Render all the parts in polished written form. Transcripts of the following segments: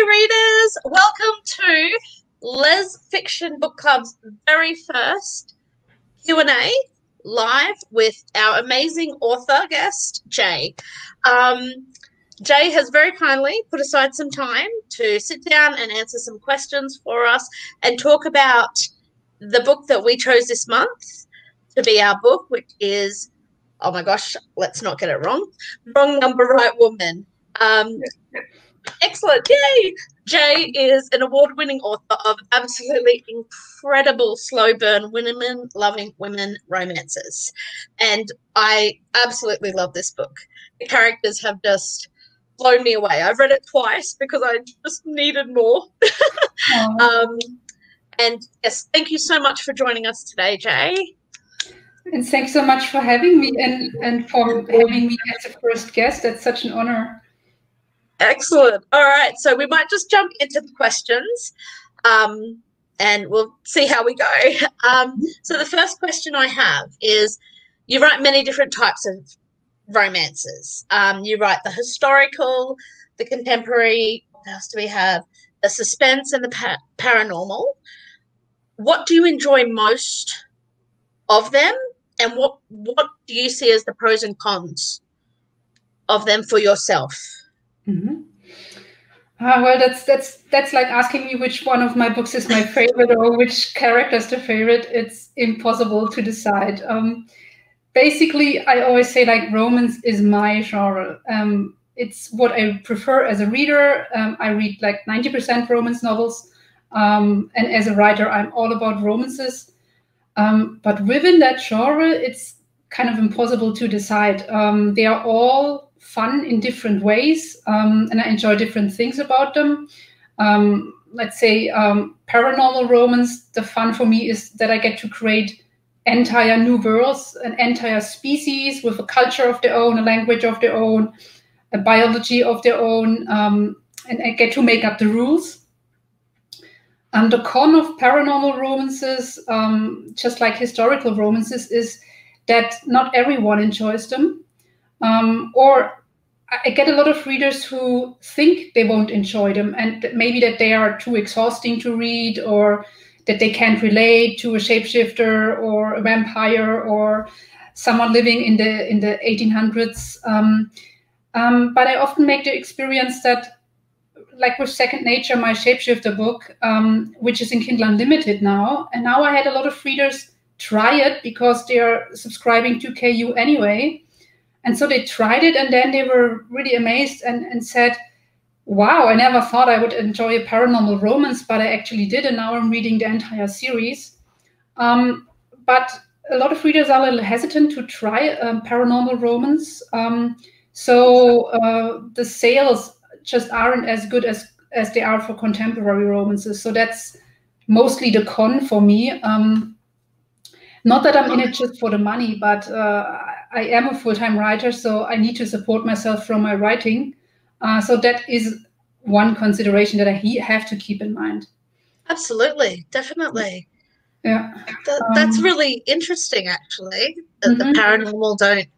readers. Welcome to Les Fiction Book Club's very first Q&A live with our amazing author guest, Jay. Jay has very kindly put aside some time to sit down and answer some questions for us and talk about the book that we chose this month to be our book, which is, oh my gosh, let's not get it wrong, Wrong Number, Right Woman. Excellent. Yay! Jay is an award-winning author of absolutely incredible slow burn women-loving women romances. And I absolutely love this book. The characters have just blown me away. I've read it twice because I just needed more. And yes, thank you so much for joining us today, Jay. And thanks so much for having me and for having me as a first guest. That's such an honor. Excellent. All right. So we might just jump into the questions and we'll see how we go. So the first question I have is, you write many different types of romances. You write the historical, the contemporary, what else do we have? The suspense and the paranormal. What do you enjoy most of them? And what do you see as the pros and cons of them for yourself? Mm-hmm. Well, that's like asking me which one of my books is my favorite or which character is the favorite. It's impossible to decide. Basically, I always say like romance is my genre. It's what I prefer as a reader. I read like 90% romance novels. And as a writer, I'm all about romances. But within that genre, it's kind of impossible to decide. They are all fun in different ways, and I enjoy different things about them. Let's say paranormal romance, the fun for me is that I get to create entire new worlds, an entire species with a culture of their own, a language of their own, a biology of their own, and I get to make up the rules. The con of paranormal romances, just like historical romances, is that not everyone enjoys them. Or I get a lot of readers who think they won't enjoy them, and maybe that they are too exhausting to read, or that they can't relate to a shapeshifter or a vampire or someone living in the 1800s. But I often make the experience that, like with Second Nature, my shapeshifter book, which is in Kindle Unlimited now, and now I had a lot of readers try it because they are subscribing to KU anyway. And so they tried it, and then they were really amazed and said, wow, I never thought I would enjoy a paranormal romance, but I actually did, and now I'm reading the entire series. But a lot of readers are a little hesitant to try paranormal romance. So the sales just aren't as good as they are for contemporary romances. So that's mostly the con for me. Not that I'm in it just for the money, but I am a full-time writer, so I need to support myself from my writing. So that is one consideration that I have to keep in mind. Absolutely, definitely. Yeah, that's really interesting, actually. That the paranormal don't.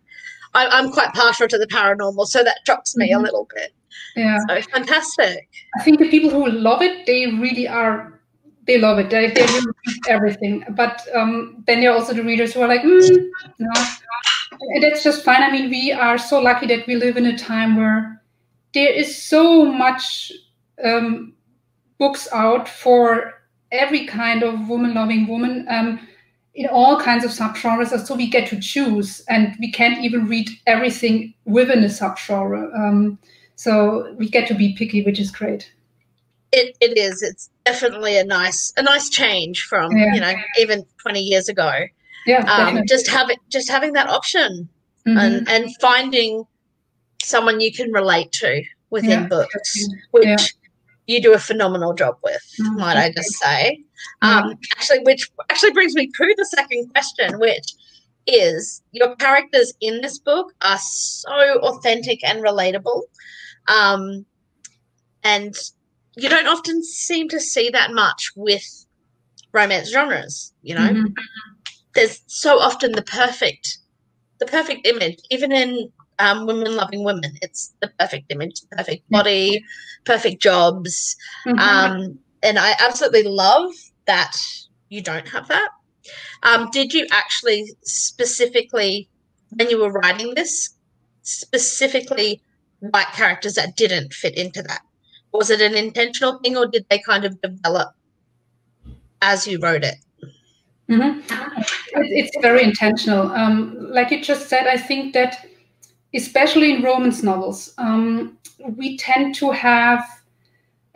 I'm quite partial to the paranormal, so that shocks me a little bit. Yeah, so fantastic. I think the people who love it, they really are. They love it. They really read everything. But then there are also the readers who are like, no. And that's just fine. I mean, we are so lucky that we live in a time where there is so much books out for every kind of woman-loving woman in all kinds of subgenres. So we get to choose, and we can't even read everything within a subgenre. So we get to be picky, which is great. It is. It's definitely a nice change from even 20 years ago. Yeah, just having that option and finding someone you can relate to within books, which you do a phenomenal job with, might I just say. Which brings me to the second question, which is, your characters in this book are so authentic and relatable, and you don't often seem to see that much with romance genres. There's so often the perfect image, even in women loving women. It's the perfect image, the perfect body, perfect jobs. And I absolutely love that you don't have that. Did you actually specifically, when you were writing this, specifically write characters that didn't fit into that? Was it an intentional thing, or did they kind of develop as you wrote it? It's very intentional. Like you just said, I think that especially in romance novels, we tend to have,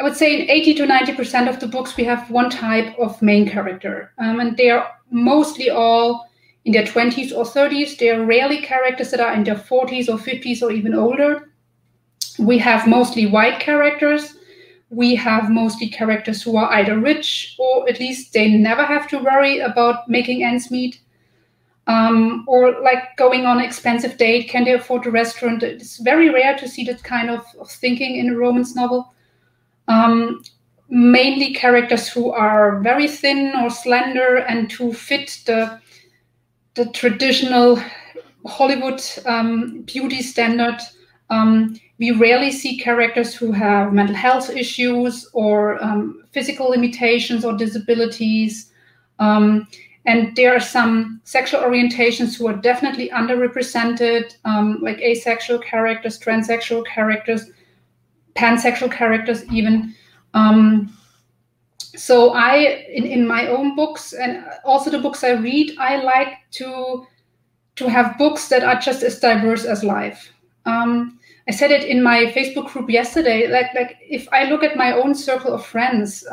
I would say in 80 to 90% of the books, we have one type of main character. And they are mostly all in their 20s or 30s. They are rarely characters that are in their 40s or 50s or even older. We have mostly white characters. We have mostly characters who are either rich, or at least they never have to worry about making ends meet. Or like going on an expensive date, can they afford a restaurant? It's very rare to see that kind of thinking in a romance novel. Mainly characters who are very thin or slender and who fit the traditional Hollywood beauty standard. We rarely see characters who have mental health issues or physical limitations or disabilities. And there are some sexual orientations who are definitely underrepresented, like asexual characters, transsexual characters, pansexual characters even. So I, in my own books and also the books I read, I like to have books that are just as diverse as life. I said it in my Facebook group yesterday, like if I look at my own circle of friends,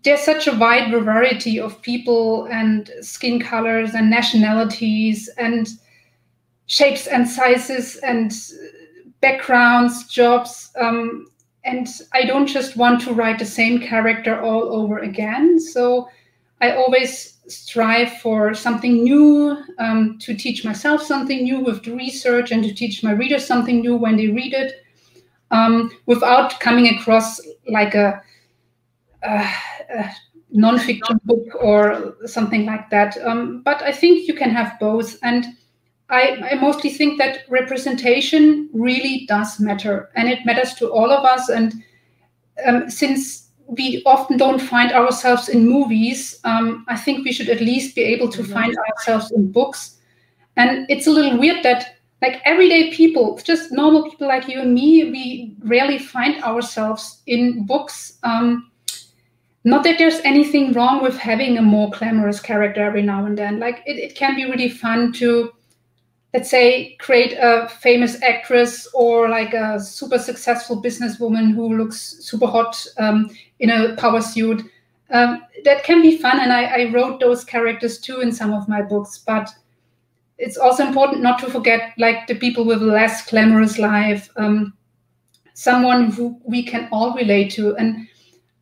there's such a wide variety of people and skin colors and nationalities and shapes and sizes and backgrounds, jobs. And I don't just want to write the same character all over again. So I always strive for something new, to teach myself something new with the research and to teach my readers something new when they read it, without coming across like a non-fiction book or something like that. But I think you can have both. And I mostly think that representation really does matter, and it matters to all of us. And since we often don't find ourselves in movies, I think we should at least be able to find ourselves in books. And it's a little weird that like everyday people, just normal people like you and me, we rarely find ourselves in books. Not that there's anything wrong with having a more glamorous character every now and then. Like it can be really fun to, let's say, create a famous actress or like a super successful businesswoman who looks super hot in a power suit. That can be fun, and I wrote those characters too in some of my books. But it's also important not to forget like the people with a less glamorous life, someone who we can all relate to. And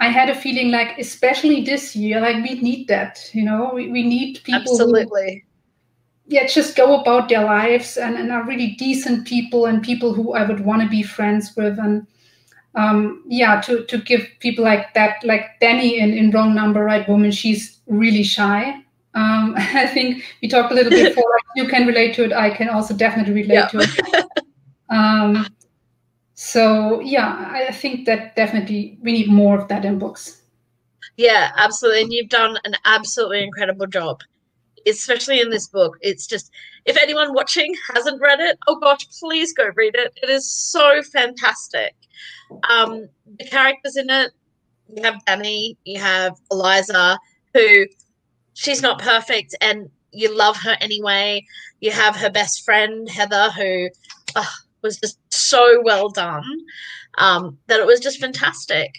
I had a feeling like, especially this year, like we need that, we need people. Absolutely. Who, just go about their lives and are really decent people and people who I would want to be friends with. And to give people like that, like Danny in Wrong Number, Right Woman, she's really shy. I think we talked a little bit before, like, you can relate to it. I can also definitely relate to it. So I think that definitely we need more of that in books. Yeah, absolutely. And you've done an absolutely incredible job, especially in this book. It's just, if anyone watching hasn't read it, oh gosh, please go read it. It is so fantastic. The characters in it, you have Danny, you have Eliza, who she's not perfect and you love her anyway. You have her best friend, Heather, who was just so well done, that it was just fantastic.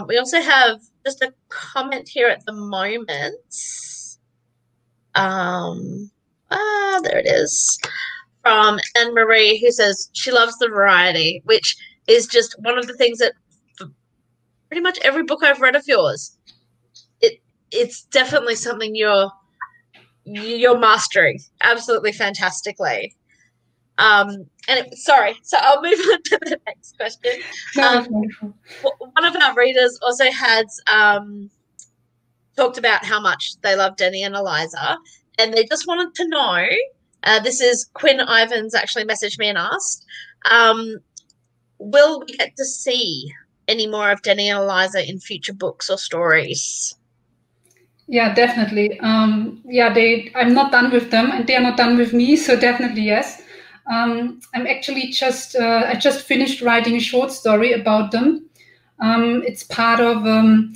We also have just a comment here at the moment. There it is, from Anne-Marie, who says she loves the variety, which is just one of the things that pretty much every book I've read of yours, it's definitely something you're mastering absolutely fantastically. Sorry, so I'll move on to the next question. One of our readers also had talked about how much they love Danny and Eliza, and they just wanted to know, This is Quinn Ivans actually messaged me and asked, will we get to see any more of Danny and Eliza in future books or stories? Yeah, definitely. I'm not done with them, and they're not done with me. So definitely yes. I'm actually I just finished writing a short story about them. It's part of a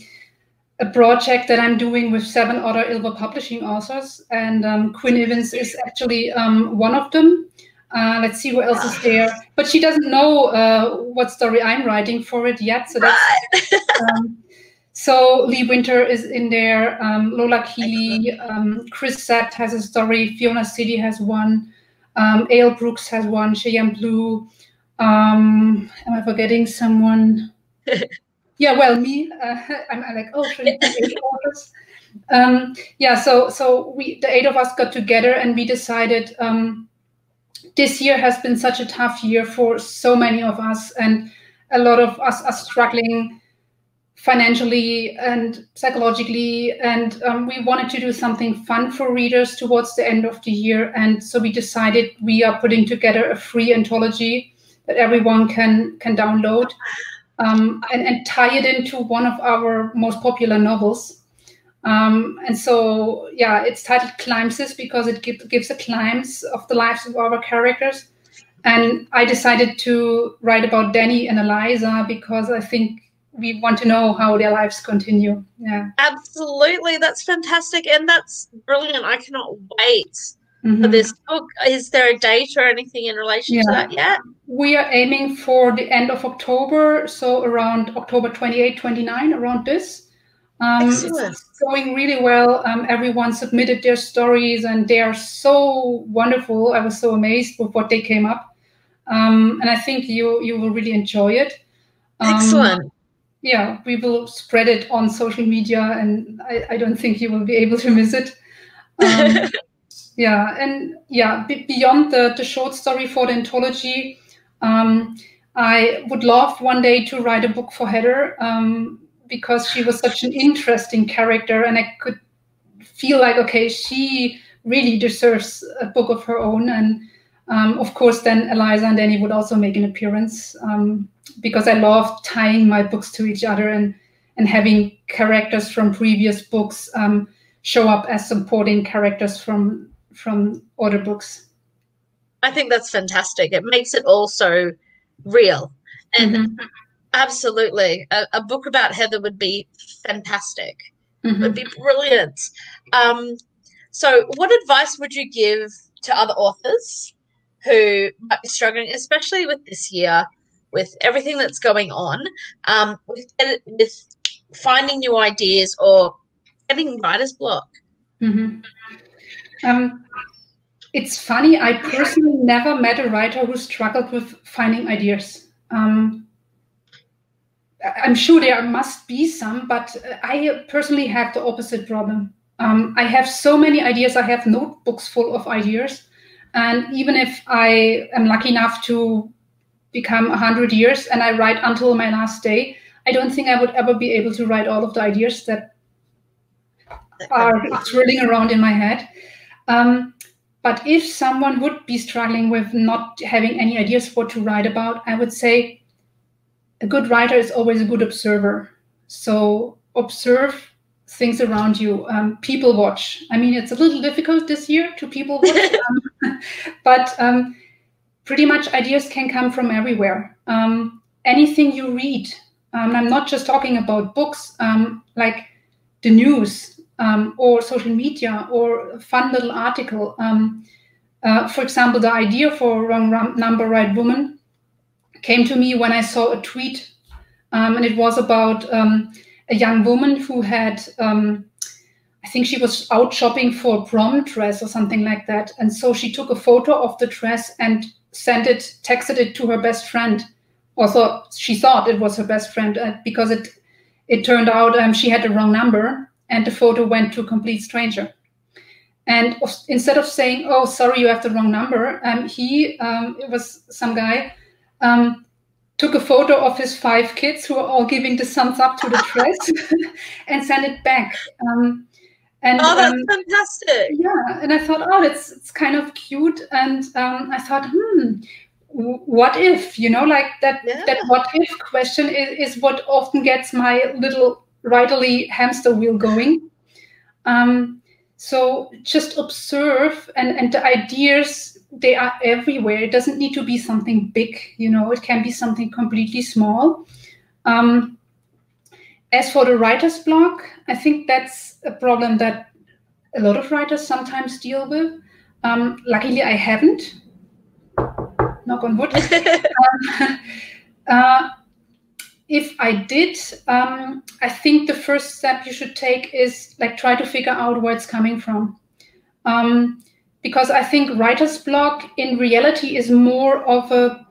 project that I'm doing with 7 other Ilva publishing authors, and Quinn Evans is actually one of them. Let's see who else is there, but she doesn't know what story I'm writing for it yet. So that's so Lee Winter is in there, Lola Keeley, Chris Sett has a story, Fiona City has one, Ale Brooks has one, Cheyenne Blue. Am I forgetting someone? Yeah, well, me. I'm like, oh, shouldn't be 8 authors. So the 8 of us got together and we decided this year has been such a tough year for so many of us, and a lot of us are struggling financially and psychologically, and we wanted to do something fun for readers towards the end of the year, and so we decided we are putting together a free anthology that everyone can download, and tie it into one of our most popular novels. And so, yeah, it's titled Glimpses because it gives a glimpse of the lives of our characters. And I decided to write about Danny and Eliza because I think we want to know how their lives continue. Yeah, absolutely. That's fantastic. And that's brilliant. I cannot wait for this book. Is there a date or anything in relation to that yet? We are aiming for the end of October, so around October 28, 29, around this. It's going really well. Everyone submitted their stories and they are so wonderful. I was so amazed with what they came up. And I think you will really enjoy it. Excellent. Yeah, we will spread it on social media, and I don't think you will be able to miss it. Beyond the short story for the anthology, I would love one day to write a book for Heather, because she was such an interesting character, and I could feel like, okay, she really deserves a book of her own. And of course, then Eliza and Danny would also make an appearance, because I love tying my books to each other and having characters from previous books show up as supporting characters from other books. I think that's fantastic. It makes it all so real. And absolutely, a book about Heather would be fantastic. Would be brilliant. So what advice would you give to other authors who might be struggling, especially with this year, with everything that's going on, with finding new ideas or getting writer's block? It's funny, I personally never met a writer who struggled with finding ideas. I'm sure there must be some, but I personally have the opposite problem. I have so many ideas. I have notebooks full of ideas. And even if I am lucky enough to become 100 years and I write until my last day, I don't think I would ever be able to write all of the ideas that are swirling around in my head. But if someone would be struggling with not having any ideas what to write about, I would say a good writer is always a good observer. So observe things around you. People watch. I mean, it's a little difficult this year to people watch, but pretty much ideas can come from everywhere. Anything you read. I'm not just talking about books, like the news or social media or a fun little article. For example, the idea for Wrong Number, Right Woman came to me when I saw a tweet, and it was about a young woman who had, I think she was out shopping for a prom dress or something like that. And so she took a photo of the dress and texted it to her best friend. Also, she thought it was her best friend because it turned out she had the wrong number and the photo went to a complete stranger. And instead of saying, oh, sorry, you have the wrong number, it was some guy, took a photo of his 5 kids who are all giving the thumbs up to the dress and sent it back. And oh, that's fantastic. yeah, and I thought, oh, it's kind of cute, and I thought, what if, like that what if question is what often gets my little writerly hamster wheel going. So just observe, and the ideas, they are everywhere. It doesn't need to be something big, it can be something completely small. As for the writer's block, I think that's a problem that a lot of writers sometimes deal with. Luckily, I haven't. Knock on wood. If I did, I think the first step you should take is try to figure out where it's coming from. Because I think writer's block in reality is more of a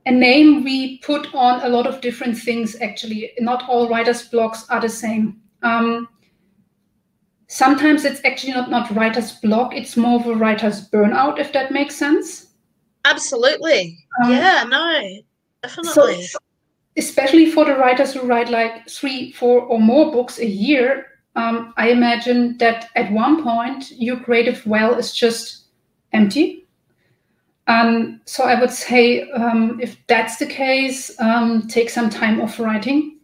name we put on a lot of different things, actually. Not all writer's blocks are the same. Sometimes it's actually not writer's block, it's more of a writer's burnout, if that makes sense. Absolutely. Yeah, no, definitely. So, especially for the writers who write 3, 4 or more books a year, I imagine that at one point your creative well is just empty. So I would say if that's the case, take some time off writing.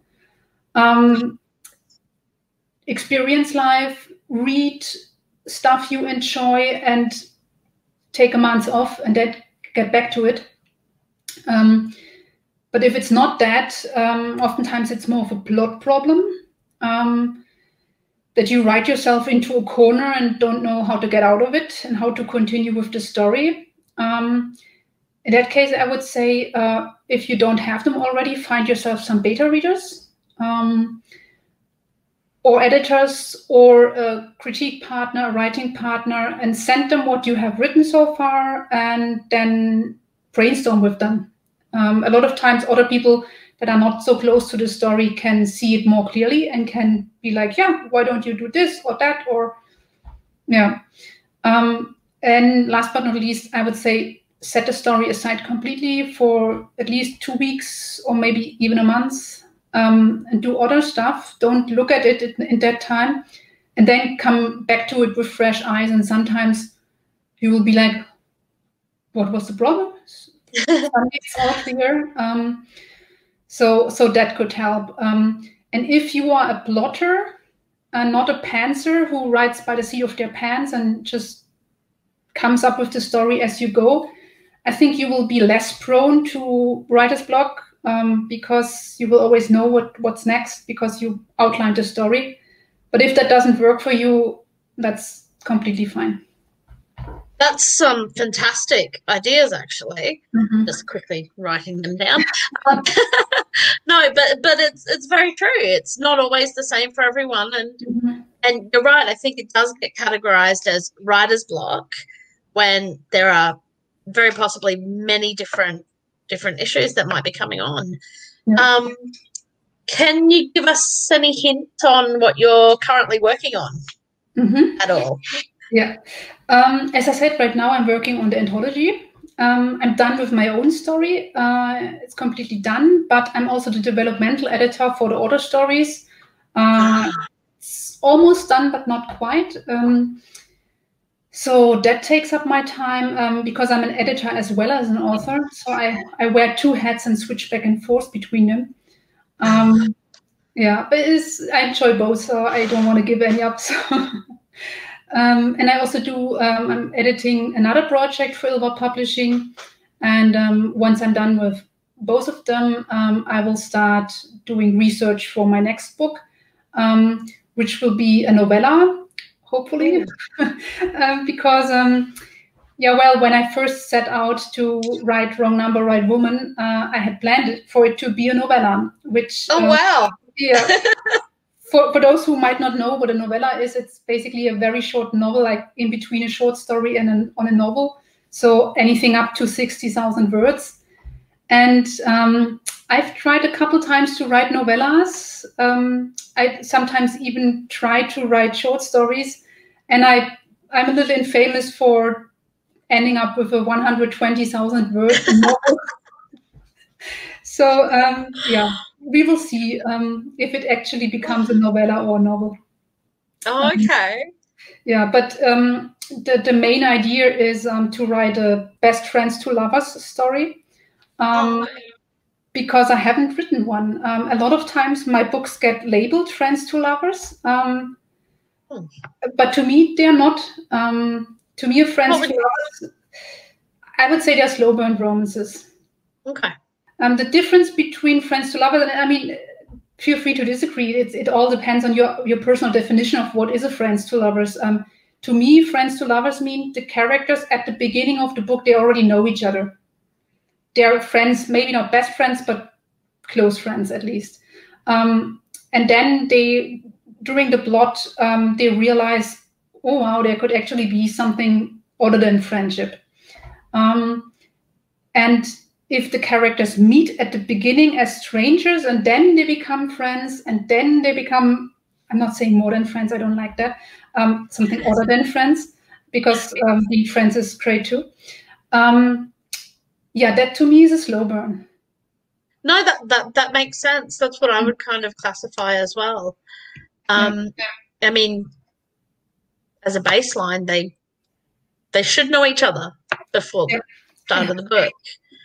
Experience life, read stuff you enjoy, and take a month off and then get back to it. But if it's not that, oftentimes it's more of a plot problem, that you write yourself into a corner and don't know how to get out of it and how to continue with the story. In that case, I would say if you don't have them already, find yourself some beta readers, or editors, or a critique partner, a writing partner, and send them what you have written so far and then brainstorm with them. A lot of times other people that are not so close to the story can see it more clearly and can be like, yeah, why don't you do this or that? Or yeah. And last but not least, I would say set the story aside completely for at least 2 weeks or maybe even a month, and do other stuff. Don't look at it in that time, and then come back to it with fresh eyes. And sometimes you will be like, what was the problem? It's all clear. So that could help. And if you are a plotter and not a pantser who writes by the seat of their pants and just comes up with the story as you go, I think you will be less prone to writer's block, because you will always know what's next because you outlined the story. But if that doesn't work for you, that's completely fine. That's some fantastic ideas, actually. Mm-hmm. Just quickly writing them down. No, but it's very true. It's not always the same for everyone, and you're right. I think it does get categorized as writer's block when there are very possibly many different issues that might be coming on. Yeah. Can you give us any hint on what you're currently working on at all? Yeah. As I said, right now I'm working on the Anthology. I'm done with my own story. It's completely done, but I'm also the developmental editor for the other stories. It's almost done, but not quite. So that takes up my time, because I'm an editor as well as an author. So I wear 2 hats and switch back and forth between them. Yeah, but I enjoy both, so I don't want to give any up. So. And I also do, I'm editing another project for Ilva Publishing. And once I'm done with both of them, I will start doing research for my next book, which will be a novella, hopefully. Because, when I first set out to write Wrong Number, Right Woman, I had planned for it to be a novella, which... Oh, wow. Yeah. For those who might not know what a novella is, it's basically a very short novel, like in between a short story and on a novel. So anything up to 60,000 words. And I've tried a couple times to write novellas. I sometimes even try to write short stories. And I'm a little infamous for ending up with a 120,000 word novel. So, we will see if it actually becomes a novella or a novel. Oh, okay. Yeah, but the main idea is to write a best friends to lovers story. Because I haven't written one. A lot of times my books get labeled friends to lovers, but to me they're not. To me, a friends to lovers, I would say they're slow burn romances. Okay. The difference between friends to lovers, and I mean, feel free to disagree. It all depends on your personal definition of what is a friends to lovers. To me, friends to lovers mean the characters at the beginning of the book, they already know each other. They're friends, maybe not best friends, but close friends at least. And then during the plot, they realize, oh wow, there could actually be something other than friendship. And if the characters meet at the beginning as strangers and then they become friends and then they become, I'm not saying more than friends, I don't like that, something other than friends, because being friends is great too. Yeah, that to me is a slow burn. No, that makes sense. That's what I would kind of classify as well. I mean, as a baseline, they should know each other before the start of the book.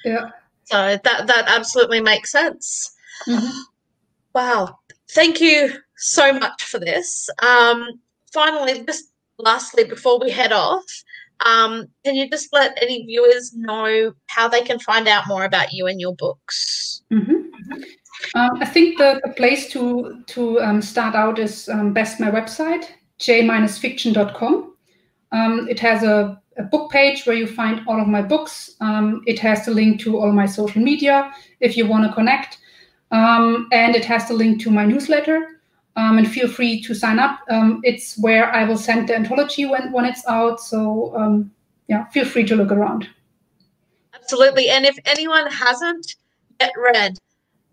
Yeah. So that absolutely makes sense. Wow. Thank you so much for this. Finally, just lastly, before we head off, can you just let any viewers know how they can find out more about you and your books? I think the place to start out is best my website, j-fiction.com. It has a book page where you find all of my books. It has the link to all my social media if you want to connect. And it has the link to my newsletter. And feel free to sign up. It's where I will send the anthology when it's out. So yeah, feel free to look around. Absolutely. And if anyone hasn't yet read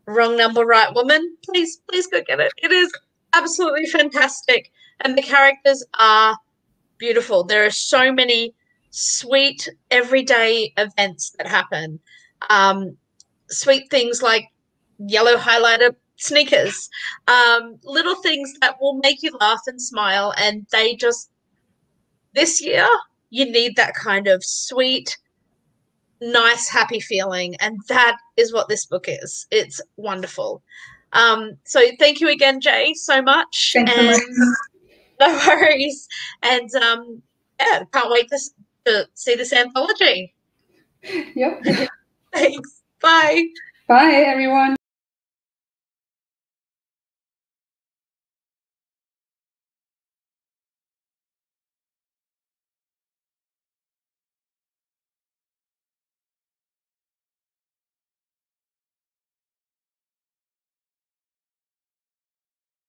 Wrong Number, Right Woman, please go get it. It is absolutely fantastic. And the characters are beautiful. There are so many sweet everyday events that happen. Sweet things like yellow highlighter sneakers, little things that will make you laugh and smile. And they just, this year, you need that kind of sweet, nice, happy feeling. And that is what this book is. It's wonderful. So thank you again, Jay, so much. Thanks so much. No worries. And yeah, can't wait to see this anthology. Yep. Thanks. Bye. Bye, everyone.